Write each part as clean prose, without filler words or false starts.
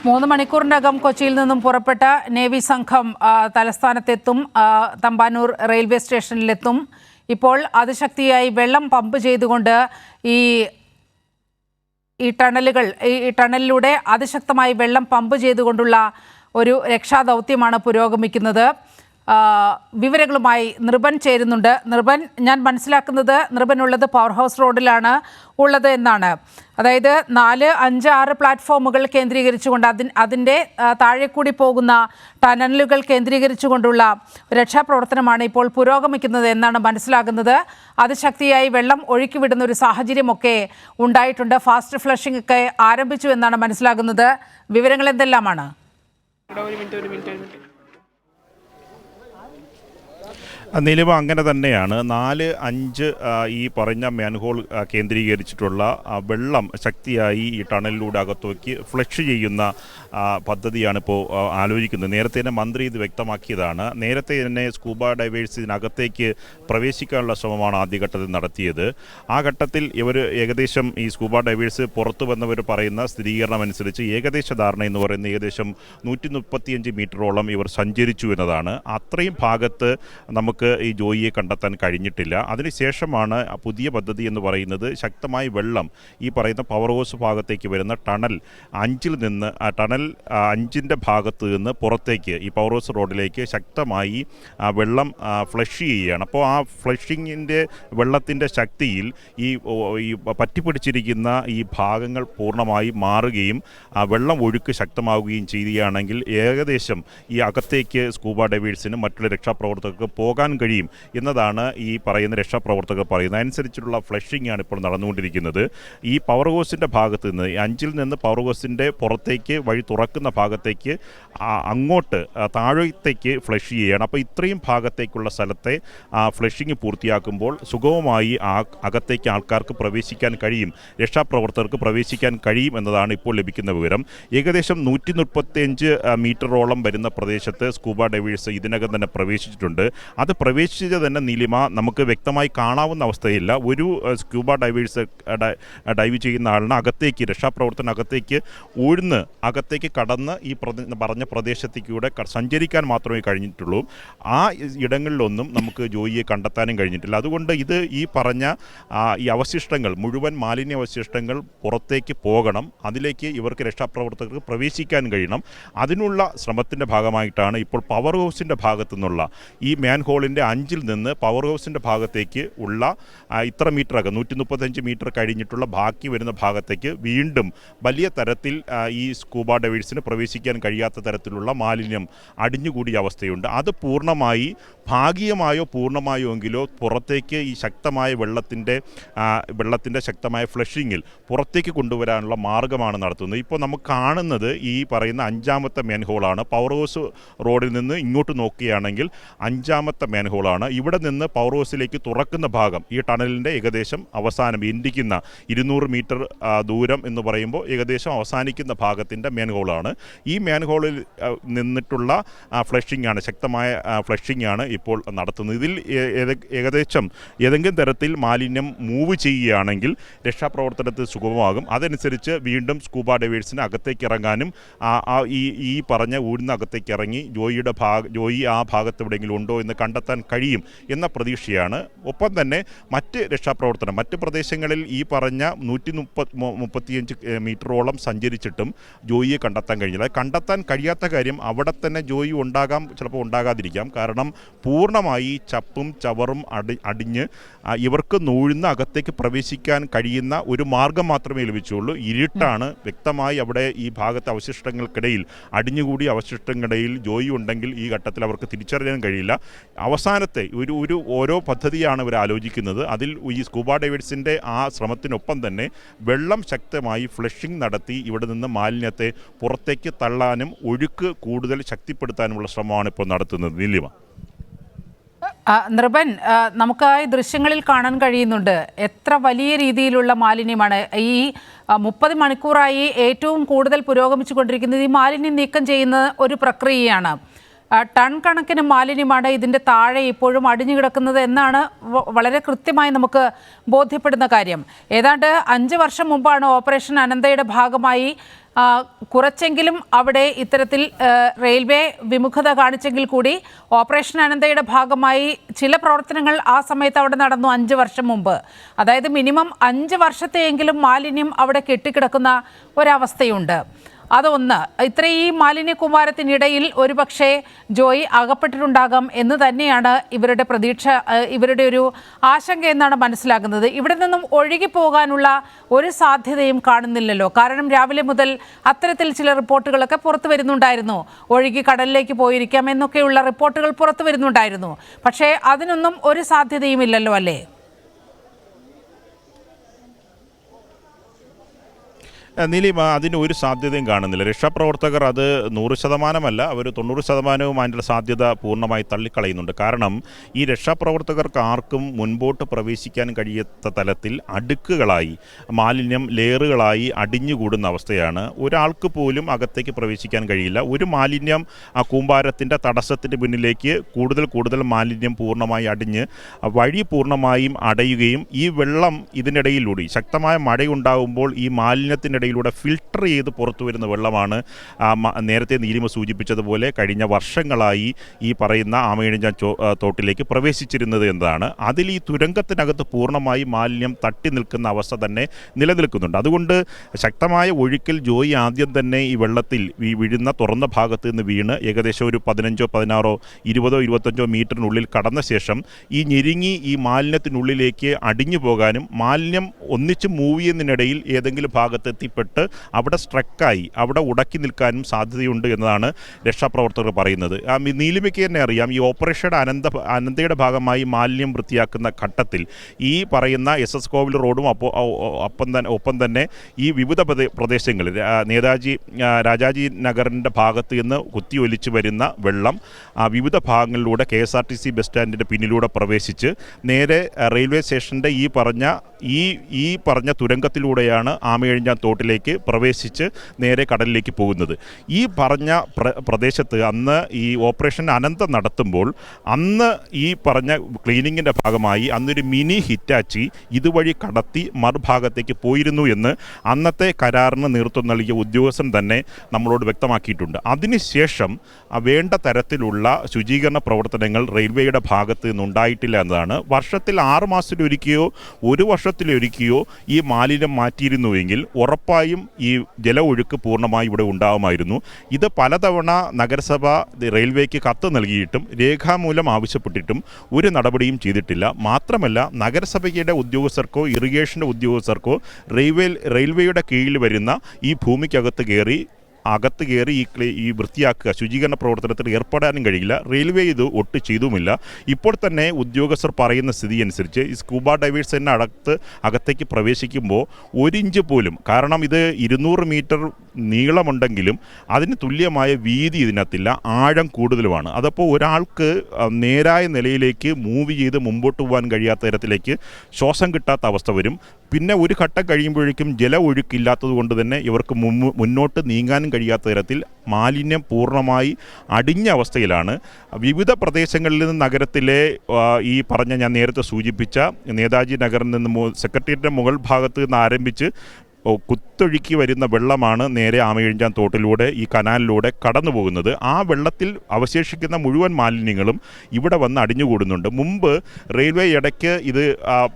3 മണിക്കൂറിനകം കൊച്ചിയിൽ നിന്നും പുറപ്പെട്ട നേവി സംഘം തലസ്ഥാനത്തെത്തും. തമ്പാനൂർ റെയിൽവേ സ്റ്റേഷനിലെത്തും. ഇപ്പോൾ അതിശക്തിയായി വെള്ളം പമ്പ് ചെയ്തുകൊണ്ട് ഈ ടണലിലൂടെ അതിശക്തമായി വെള്ളം പമ്പ് ചെയ്തുകൊണ്ടുള്ള ഒരു രക്ഷാദൗത്യമാണ് പുരോഗമിക്കുന്നത്. വിവരങ്ങളുമായി നിർബൻ ചേരുന്നുണ്ട്. നിർബൻ, ഞാൻ മനസ്സിലാക്കുന്നത് നിർബൻ ഉള്ളത് പവർ ഹൗസ് റോഡിലാണ് ഉള്ളത് എന്നാണ്. അതായത് 4, 5, 6 പ്ലാറ്റ്ഫോമുകൾ കേന്ദ്രീകരിച്ചുകൊണ്ട് അതിൻ്റെ താഴെ കൂടി പോകുന്ന ടണലുകൾ കേന്ദ്രീകരിച്ചുകൊണ്ടുള്ള രക്ഷാപ്രവർത്തനമാണ് ഇപ്പോൾ പുരോഗമിക്കുന്നത് എന്നാണ് മനസ്സിലാകുന്നത്. അതിശക്തിയായി വെള്ളം ഒഴുക്കിവിടുന്ന ഒരു സാഹചര്യമൊക്കെ ഉണ്ടായിട്ടുണ്ട്. ഫാസ്റ്റ് ഫ്ലഷിംഗ് ഒക്കെ ആരംഭിച്ചു എന്നാണ് മനസ്സിലാകുന്നത്. വിവരങ്ങൾ എന്തെല്ലാമാണ്? നിലവ് അങ്ങനെ തന്നെയാണ്. 4, 5 ഈ പറഞ്ഞ മാൻഹോൾ കേന്ദ്രീകരിച്ചിട്ടുള്ള വെള്ളം ശക്തിയായി ഈ ടണലിലൂടെ അകത്തേക്ക് ഫ്ലഷ് ചെയ്യുന്ന പദ്ധതിയാണ് ഇപ്പോൾ ആലോചിക്കുന്നത്. നേരത്തെ തന്നെ മന്ത്രി ഇത് വ്യക്തമാക്കിയതാണ്. നേരത്തെ തന്നെ സ്കൂബ ഡൈവേഴ്സ് ഇതിനകത്തേക്ക് പ്രവേശിക്കാനുള്ള ശ്രമമാണ് ആദ്യഘട്ടത്തിൽ നടത്തിയത്. ആ ഘട്ടത്തിൽ ഇവർ ഏകദേശം ഈ സ്കൂബ ഡൈവേഴ്സ് പുറത്തു വന്നവർ പറയുന്ന സ്ഥിരീകരണം അനുസരിച്ച് ഏകദേശ ധാരണ എന്ന് പറയുന്നത് ഏകദേശം 135 മീറ്ററോളം ഇവർ സഞ്ചരിച്ചു എന്നതാണ്. അത്രയും ഭാഗത്ത് നമുക്ക് ഈ ജോയിയെ കണ്ടെത്താൻ കഴിഞ്ഞിട്ടില്ല. അതിനുശേഷമാണ് പുതിയ പദ്ധതി എന്ന് പറയുന്നത് ശക്തമായി വെള്ളം ഈ പറയുന്ന പവർ ഹൗസ് ഭാഗത്തേക്ക് വരുന്ന ടണൽ 5-ൽ നിന്ന് ടണൽ 5-ൻ്റെ ഭാഗത്ത് നിന്ന് പുറത്തേക്ക് ഈ പവർ ഹൗസ് റോഡിലേക്ക് ശക്തമായി വെള്ളം ഫ്ലഷ് ചെയ്യുകയാണ്. അപ്പോൾ ആ ഫ്ലഷിങ്ങിൻ്റെ വെള്ളത്തിൻ്റെ ശക്തിയിൽ ഈ പറ്റിപ്പിടിച്ചിരിക്കുന്ന ഈ ഭാഗങ്ങൾ പൂർണ്ണമായി മാറുകയും വെള്ളം ഒഴുക്ക് ശക്തമാവുകയും ചെയ്യുകയാണെങ്കിൽ ഏകദേശം ഈ അകത്തേക്ക് സ്കൂബ ഡൈവേഴ്സിനും മറ്റുള്ള രക്ഷാപ്രവർത്തകർക്ക് പോകാൻ കഴിയും എന്നതാണ് ഈ പറയുന്ന രക്ഷാപ്രവർത്തകർ പറയുന്നത്. അനുസരിച്ചുള്ള ഫ്ലഷിംഗ് ആണ് ഇപ്പോൾ നടന്നുകൊണ്ടിരിക്കുന്നത്. ഈ പവർ ഹൗസിൻ്റെ ഭാഗത്ത് നിന്ന് 5-ൽ നിന്ന് പവർ ഹൗസിൻ്റെ പുറത്തേക്ക് വഴി തുറക്കുന്ന ഭാഗത്തേക്ക് അങ്ങോട്ട് താഴത്തേക്ക് ഫ്ലഷ് ചെയ്യുകയാണ്. അപ്പോൾ ഇത്രയും ഭാഗത്തേക്കുള്ള സ്ഥലത്തെ ഫ്ലഷിംഗ് പൂർത്തിയാക്കുമ്പോൾ സുഗമമായി അകത്തേക്ക് ആൾക്കാർക്ക് പ്രവേശിക്കാൻ കഴിയും, രക്ഷാപ്രവർത്തകർക്ക് പ്രവേശിക്കാൻ കഴിയും എന്നതാണ് ഇപ്പോൾ ലഭിക്കുന്ന വിവരം. ഏകദേശം 135 മീറ്ററോളം വരുന്ന പ്രദേശത്ത് സ്കൂബ ഡൈവേഴ്സ് ഇതിനകം തന്നെ പ്രവേശിച്ചിട്ടുണ്ട്. അത് പ്രവേശിച്ചത് തന്നെ നീലിമ നമുക്ക് വ്യക്തമായി കാണാവുന്ന അവസ്ഥയില്ല. ഒരു സ്കൂബ ഡൈവേഴ്സ് ഡൈവ് ചെയ്യുന്ന ആളിന് അകത്തേക്ക് രക്ഷാപ്രവർത്തനകത്തേക്ക് ഊഴ്ന്ന് അകത്തേക്ക് കടന്ന് ഈ പറഞ്ഞ പ്രദേശത്തേക്കൂടെ സഞ്ചരിക്കാൻ മാത്രമേ കഴിഞ്ഞിട്ടുള്ളൂ. ആ ഇടങ്ങളിലൊന്നും നമുക്ക് ജോയിയെ കണ്ടെത്താനും കഴിഞ്ഞിട്ടില്ല. അതുകൊണ്ട് ഇത് ഈ പറഞ്ഞ ഈ അവശിഷ്ടങ്ങൾ മുഴുവൻ മാലിന്യ അവശിഷ്ടങ്ങൾ പുറത്തേക്ക് പോകണം, അതിലേക്ക് ഇവർക്ക് രക്ഷാപ്രവർത്തകർക്ക് പ്രവേശിക്കാൻ കഴിയണം. അതിനുള്ള ശ്രമത്തിൻ്റെ ഭാഗമായിട്ടാണ് ഇപ്പോൾ പവർ ഹൗസിൻ്റെ ഭാഗത്തു നിന്നുള്ള ഈ മാൻഹോളിൻ്റെ 5-ൽ നിന്ന് പവർ ഹൗസിൻ്റെ ഭാഗത്തേക്ക് ഉള്ള ഇത്ര മീറ്റർ 135 മീറ്റർ കഴിഞ്ഞിട്ടുള്ള ബാക്കി വരുന്ന ഭാഗത്തേക്ക് വീണ്ടും വലിയ തരത്തിൽ ഈ സ്കൂബ ഡൈവേഴ്സിന് പ്രവേശിക്കാൻ കഴിയാത്ത തരത്തിലുള്ള മാലിന്യം അടിഞ്ഞുകൂടിയ അവസ്ഥയുണ്ട്. അത് പൂർണ്ണമായി ഭാഗികമായോ പൂർണ്ണമായോ എങ്കിലോ പുറത്തേക്ക് ഈ ശക്തമായ വെള്ളത്തിൻ്റെ ശക്തമായ ഫ്ലഷിങ്ങിൽ പുറത്തേക്ക് കൊണ്ടുവരാനുള്ള മാർഗ്ഗമാണ് നടത്തുന്നത്. ഇപ്പോൾ നമുക്ക് കാണുന്നത് ഈ പറയുന്ന 5-ാമത്തെ മാൻഹോളാണ്. പവർ ഹൗസ് റോഡിൽ നിന്ന് ഇങ്ങോട്ട് നോക്കുകയാണെങ്കിൽ 5-ാമത്തെ മാൻഹോളാണ്. ഇവിടെ നിന്ന് പവർ ഹൗസിലേക്ക് തുറക്കുന്ന ഭാഗം ഈ ടണലിൻ്റെ ഏകദേശം അവസാനം എൻഡിക്കുന്ന 200 മീറ്റർ ദൂരം എന്ന് പറയുമ്പോൾ ഏകദേശം അവസാനിക്കുന്ന ഭാഗത്തിൻ്റെ മാൻഹോളാണ്. ഈ മാൻഹോളിൽ നിന്നിട്ടുള്ള ഫ്ലഷിംഗ് ആണ്, ശക്തമായ ഫ്ലഷിംഗ് ആണ് ഇപ്പോൾ നടത്തുന്നത്. ഇതിൽ ഏകദേശം ഏതെങ്കിലും തരത്തിൽ മാലിന്യം മൂവ് ചെയ്യുകയാണെങ്കിൽ രക്ഷാപ്രവർത്തനത്തിൽ സുഗമമാകും. അതനുസരിച്ച് വീണ്ടും സ്കൂബ ഡൈവേഴ്സിന് അകത്തേക്ക് ഇറങ്ങാനും ഈ പറഞ്ഞ ഊരിന് അകത്തേക്ക് ഇറങ്ങി ജോയി ആ ഭാഗത്ത് എവിടെയെങ്കിലും ഉണ്ടോ എന്ന് കണ്ടെത്താൻ കഴിയും എന്ന പ്രതീക്ഷയാണ്. ഒപ്പം തന്നെ മറ്റ് പ്രദേശങ്ങളിൽ ഈ പറഞ്ഞ 135 മീറ്ററോളം സഞ്ചരിച്ചിട്ടും ജോയിയെ കണ്ടെത്താൻ കഴിഞ്ഞില്ല. കണ്ടെത്താൻ കഴിയാത്ത കാര്യം അവിടെ തന്നെ ജോയി ഉണ്ടാകാം, ചിലപ്പോൾ ഉണ്ടാകാതിരിക്കാം. കാരണം പൂർണ്ണമായി ചപ്പും ചവറും അടിഞ്ഞ് ഇവർക്ക് നൂഴ്ന്ന് അകത്തേക്ക് പ്രവേശിക്കാൻ കഴിയുന്ന ഒരു മാർഗം മാത്രമേ ലഭിച്ചുള്ളൂ. ഇരുട്ടാണ്. വ്യക്തമായി അവിടെ ഈ ഭാഗത്തെ അവശിഷ്ടങ്ങൾക്കിടയിൽ അടിഞ്ഞുകൂടിയ അവശിഷ്ടങ്ങൾക്കിടയിൽ ജോയി ഉണ്ടെങ്കിൽ ഈ ഘട്ടത്തിൽ അവർക്ക് തിരിച്ചറിയാൻ കഴിയില്ല. അവസാനത്തെ ഓരോ പദ്ധതിയാണ് ഇവർ ആലോചിക്കുന്നത്. അതിൽ ഈ സ്കൂബ ഡൈവേഴ്സിൻ്റെ ആ ശ്രമത്തിനൊപ്പം തന്നെ വെള്ളം ശക്തമായി ഫ്ലഷിംഗ് നടത്തി ഇവിടെ നിന്ന് മാലിന്യത്തെ പുറത്തേക്ക് തള്ളാനും ഒഴുക്ക് കൂടുതൽ ശക്തിപ്പെടുത്താനുമുള്ള ശ്രമമാണ് ഇപ്പോൾ നടത്തുന്നത്. നീലിമ, നിർബൻ, നമുക്ക് ഈ ദൃശ്യങ്ങളിൽ കാണാൻ കഴിയുന്നുണ്ട് എത്ര വലിയ രീതിയിലുള്ള മാലിന്യമാണ്. ഈ 30 മണിക്കൂറായി ഏറ്റവും കൂടുതൽ പുരോഗമിച്ചുകൊണ്ടിരിക്കുന്നത് ഈ മാലിന്യം നീക്കം ചെയ്യുന്ന ഒരു പ്രക്രിയയാണ്. ടൺ കണക്കിന് മാലിന്യമാണ് ഇതിൻ്റെ താഴെ ഇപ്പോഴും അടിഞ്ഞു കിടക്കുന്നത് എന്നാണ് വളരെ കൃത്യമായി നമുക്ക് ബോധ്യപ്പെടുന്ന കാര്യം. ഏതാണ്ട് 5 വർഷം മുമ്പാണ് ഓപ്പറേഷൻ അനന്തയുടെ ഭാഗമായി കുറച്ചെങ്കിലും അവിടെ ഇത്തരത്തിൽ റെയിൽവേ വിമുഖത കാണിച്ചെങ്കിൽ കൂടി ഓപ്പറേഷൻ അനന്തയുടെ ഭാഗമായി ചില പ്രവർത്തനങ്ങൾ ആ സമയത്ത് അവിടെ നടന്നു 5 വർഷം മുമ്പ്. അതായത് മിനിമം 5 വർഷത്തെയെങ്കിലും മാലിന്യം അവിടെ കെട്ടിക്കിടക്കുന്ന ഒരവസ്ഥയുണ്ട്. അതൊന്ന്. ഇത്രയും മാലിന്യ കൂമ്പാരത്തിനിടയിൽ ഒരുപക്ഷെ ജോയി അകപ്പെട്ടിട്ടുണ്ടാകാം എന്ന് തന്നെയാണ് ഇവരുടെ പ്രതീക്ഷ, ഇവരുടെ ഒരു ആശങ്ക എന്നാണ് മനസ്സിലാകുന്നത്. ഇവിടെ നിന്നും ഒഴുകിപ്പോകാനുള്ള ഒരു സാധ്യതയും കാണുന്നില്ലല്ലോ. കാരണം രാവിലെ മുതൽ അത്തരത്തിൽ ചില റിപ്പോർട്ടുകളൊക്കെ പുറത്തു വരുന്നുണ്ടായിരുന്നു. ഒഴുകി കടലിലേക്ക് പോയിരിക്കാം എന്നൊക്കെയുള്ള റിപ്പോർട്ടുകൾ പുറത്തു വരുന്നുണ്ടായിരുന്നു. പക്ഷേ അതിനൊന്നും ഒരു സാധ്യതയും ഇല്ലല്ലോ അല്ലേ? നീലിമ, അതിന് ഒരു സാധ്യതയും കാണുന്നില്ല. രക്ഷാപ്രവർത്തകർ അത് 100%, അവർ 90% അതിൻ്റെ സാധ്യത പൂർണ്ണമായി തള്ളിക്കളയുന്നുണ്ട്. കാരണം ഈ രക്ഷാപ്രവർത്തകർക്ക് ആർക്കും മുൻപോട്ട് പ്രവേശിക്കാൻ കഴിയാത്ത തലത്തിൽ അടുക്കുകളായി മാലിന്യം ലെയറുകളായി അടിഞ്ഞുകൂടുന്ന അവസ്ഥയാണ്. ഒരാൾക്ക് പോലും അകത്തേക്ക് പ്രവേശിക്കാൻ കഴിയില്ല. ഒരു മാലിന്യം ആ കൂമ്പാരത്തിൻ്റെ തടസ്സത്തിൻ്റെ മുന്നിലേക്ക് കൂടുതൽ മാലിന്യം പൂർണ്ണമായി അടിഞ്ഞ് വഴി പൂർണ്ണമായും അടയുകയും ഈ വെള്ളം ഇതിനിടയിലൂടെ ശക്തമായ മഴയുണ്ടാകുമ്പോൾ ഈ മാലിന്യത്തിനിടയിൽ ഫിൽട്ടർ ചെയ്ത് പുറത്തു വരുന്ന വെള്ളമാണ് നേരത്തെ നീലിമ സൂചിപ്പിച്ചതുപോലെ കഴിഞ്ഞ വർഷങ്ങളായി ഈ പറയുന്ന ആമയിഴഞ്ചാൻ തോട്ടിലേക്ക് പ്രവേശിച്ചിരുന്നത് എന്നതാണ്. അതിൽ ഈ തുരങ്കത്തിനകത്ത് പൂർണ്ണമായി മാലിന്യം തട്ടി നിൽക്കുന്ന അവസ്ഥ തന്നെ നിലനിൽക്കുന്നുണ്ട്. അതുകൊണ്ട് ശക്തമായ ഒഴുക്കിൽ ജോയി ആദ്യം തന്നെ ഈ വെള്ളത്തിൽ ഈ വീഴുന്ന തുറന്ന ഭാഗത്ത് നിന്ന് വീണ് ഏകദേശം ഒരു 15, 16, 20, 25 മീറ്ററിനുള്ളിൽ കടന്ന ശേഷം ഈ ഞെരുങ്ങി ഈ മാലിന്യത്തിനുള്ളിലേക്ക് അടിഞ്ഞു പോകാനും മാലിന്യം ഒന്നിച്ച് മൂവ് ചെയ്യുന്നതിനിടയിൽ ഏതെങ്കിലും ഭാഗത്ത് എത്തിപ്പെട്ട് അവിടെ സ്ട്രക്കായി അവിടെ ഉടക്കി നിൽക്കാനും സാധ്യതയുണ്ട് എന്നതാണ് രക്ഷാപ്രവർത്തകർ പറയുന്നത്. നീലിമയ്ക്ക് തന്നെ അറിയാം, ഈ ഓപ്പറേഷൻ അനന്തയുടെ ഭാഗമായി മാലിന്യം വൃത്തിയാക്കുന്ന ഘട്ടത്തിൽ ഈ പറയുന്ന SS കോവിൽ റോഡും ഒപ്പം തന്നെ ഈ വിവിധ പ്രദേശങ്ങളിൽ രാജാജി നഗറിൻ്റെ ഭാഗത്ത് നിന്ന് കുത്തിയൊലിച്ച് വരുന്ന വെള്ളം വിവിധ ഭാഗങ്ങളിലൂടെ KSRTC ബസ് സ്റ്റാൻഡിൻ്റെ പിന്നിലൂടെ പ്രവേശിച്ച് നേരെ റെയിൽവേ സ്റ്റേഷൻ്റെ ഈ പറഞ്ഞ തുരങ്കത്തിലൂടെയാണ് ആമയിഴഞ്ചാൻ തോട്ടിലേക്ക് പ്രവേശിച്ച് നേരെ കടലിലേക്ക് പോകുന്നത്. ഈ പറഞ്ഞ പ്രദേശത്ത് അന്ന് ഈ ഓപ്പറേഷൻ അനന്ത നടത്തുമ്പോൾ അന്ന് ഈ പറഞ്ഞ ക്ലീനിങ്ങിൻ്റെ ഭാഗമായി അന്നൊരു മിനി ഹിറ്റാച്ചി ഇതുവഴി കടത്തി മറുഭാഗത്തേക്ക് പോയിരുന്നു എന്ന് അന്നത്തെ കരാറിന് നേതൃത്വം നൽകിയ ഉദ്യോഗസ്ഥൻ തന്നെ നമ്മളോട് വ്യക്തമാക്കിയിട്ടുണ്ട്. അതിനുശേഷം വേണ്ട തരത്തിലുള്ള ശുചീകരണ പ്രവർത്തനങ്ങൾ റെയിൽവേയുടെ ഭാഗത്ത് നിന്നുണ്ടായിട്ടില്ല എന്നതാണ്. വർഷത്തിൽ 6 മാസത്തിലൊരിക്കയോ 1 വർഷത്തിലൊരിക്കയോ ഈ മാലിന്യം മാറ്റിയിരുന്നുവെങ്കിൽ ഉറപ്പായും ഈ ജല ഒഴുക്ക് പൂർണ്ണമായി ഇവിടെ ഉണ്ടാവുമായിരുന്നു. ഇത് പലതവണ നഗരസഭ റെയിൽവേക്ക് കത്ത് നൽകിയിട്ടും രേഖാമൂലം ആവശ്യപ്പെട്ടിട്ടും ഒരു നടപടിയും ചെയ്തിട്ടില്ല. മാത്രമല്ല നഗരസഭയുടെ ഉദ്യോഗസ്ഥർക്കോ ഇറിഗേഷൻ്റെ ഉദ്യോഗസ്ഥർക്കോ റെയിൽവേയുടെ കീഴിൽ വരുന്ന ഈ ഭൂമിക്കകത്ത് കയറി ഈ വൃത്തിയാക്കുക ശുചീകരണ പ്രവർത്തനത്തിൽ ഏർപ്പെടാനും കഴിയില്ല. റെയിൽവേ ഇത് ഒട്ട് ചെയ്തുമില്ല. ഇപ്പോൾ തന്നെ ഉദ്യോഗസ്ഥർ പറയുന്ന സ്ഥിതി അനുസരിച്ച് ഈ സ്കൂബ ഡൈവേഴ്സ് തന്നെ അകത്തേക്ക് പ്രവേശിക്കുമ്പോൾ 1 ഇഞ്ച് പോലും, കാരണം ഇത് 200 മീറ്റർ നീളമുണ്ടെങ്കിലും അതിന് തുല്യമായ വീതി ഇതിനകത്തില്ല, ആഴം കൂടുതലുമാണ്. അതപ്പോൾ ഒരാൾക്ക് നേരായ നിലയിലേക്ക് മൂവ് ചെയ്ത് മുമ്പോട്ട് പോകാൻ കഴിയാത്ത തരത്തിലേക്ക് ശ്വാസം കിട്ടാത്ത അവസ്ഥ വരും. പിന്നെ ഒരു ഘട്ടം കഴിയുമ്പോഴേക്കും ജല ഒഴുക്കില്ലാത്തത് കൊണ്ട് തന്നെ ഇവർക്ക് മുന്നോട്ട് നീങ്ങാനും കഴിയാത്ത തരത്തിൽ മാലിന്യം പൂർണ്ണമായി അടിഞ്ഞ അവസ്ഥയിലാണ്. വിവിധ പ്രദേശങ്ങളിൽ നിന്ന് നഗരത്തിലെ ഈ പറഞ്ഞ ഞാൻ നേരത്തെ സൂചിപ്പിച്ച നേതാജി നഗറിൽ നിന്ന് സെക്രട്ടേറിയറ്റിൻ്റെ മുകൾ ഭാഗത്ത് നിന്ന് ആരംഭിച്ച് കുത്തൊഴുക്കി വരുന്ന വെള്ളമാണ് നേരെ ആമയിഴഞ്ചാൻ തോട്ടിലൂടെ ഈ കനാലിലൂടെ കടന്നു പോകുന്നത്. ആ വെള്ളത്തിൽ അവശേഷിക്കുന്ന മുഴുവൻ മാലിന്യങ്ങളും ഇവിടെ വന്ന് അടിഞ്ഞുകൂടുന്നുണ്ട്. മുമ്പ് റെയിൽവേ ഇടയ്ക്ക് ഇത്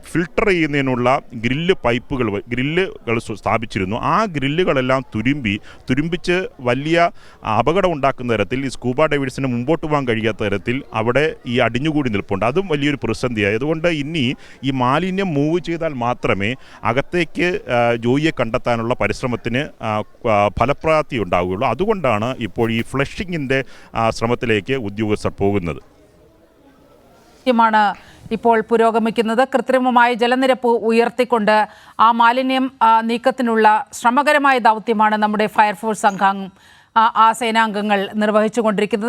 ഫിൽട്ടർ ചെയ്യുന്നതിനുള്ള ഗ്രില്ലുകൾ സ്ഥാപിച്ചിരുന്നു. ആ ഗ്രില്ലുകളെല്ലാം തുരുമ്പിച്ച് വലിയ അപകടം ഉണ്ടാക്കുന്ന തരത്തിൽ ഈ സ്കൂബ ഡൈവേഴ്സിന് മുമ്പോട്ട് പോകാൻ കഴിയാത്ത തരത്തിൽ അവിടെ ഈ അടിഞ്ഞുകൂടി നിൽപ്പുണ്ട്. അതും വലിയൊരു പ്രതിസന്ധിയായി. അതുകൊണ്ട് ഇനി ഈ മാലിന്യം മൂവ് ചെയ്താൽ മാത്രമേ അകത്തേക്ക് ജോയിയെ കണ്ടെത്താനുള്ള പരിശ്രമത്തിന് ഫലപ്രാപ്തി ഉണ്ടാവുകയുള്ളൂ. അതുകൊണ്ടാണ് ഇപ്പോൾ ഈ ഫ്ലഷിങ്ങിൻ്റെ ശ്രമത്തിലേക്ക് ഉദ്യോഗസ്ഥർ പോകുന്നത്. ഇപ്പോൾ പുരോഗമിക്കുന്നത് കൃത്രിമമായ ജലനിരപ്പ് ഉയർത്തിക്കൊണ്ട് ആ മാലിന്യം നീക്കത്തിനുള്ള ശ്രമകരമായ ദൗത്യമാണ് നമ്മുടെ ഫയർഫോഴ്സ് ആ സേനാംഗങ്ങൾ നിർവഹിച്ചുകൊണ്ടിരിക്കുന്നത്.